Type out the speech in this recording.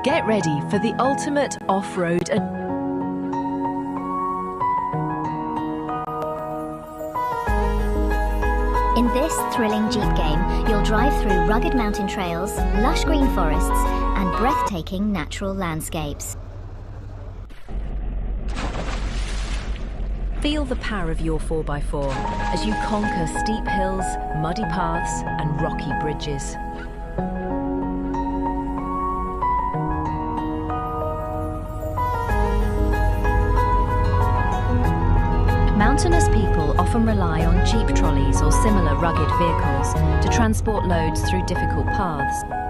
Get ready for the ultimate off-road In this thrilling Jeep game, you'll drive through rugged mountain trails, lush green forests, and breathtaking natural landscapes. Feel the power of your 4x4 as you conquer steep hills, muddy paths, and rocky bridges. Mountainous people often rely on Jeep trolleys or similar rugged vehicles to transport loads through difficult paths.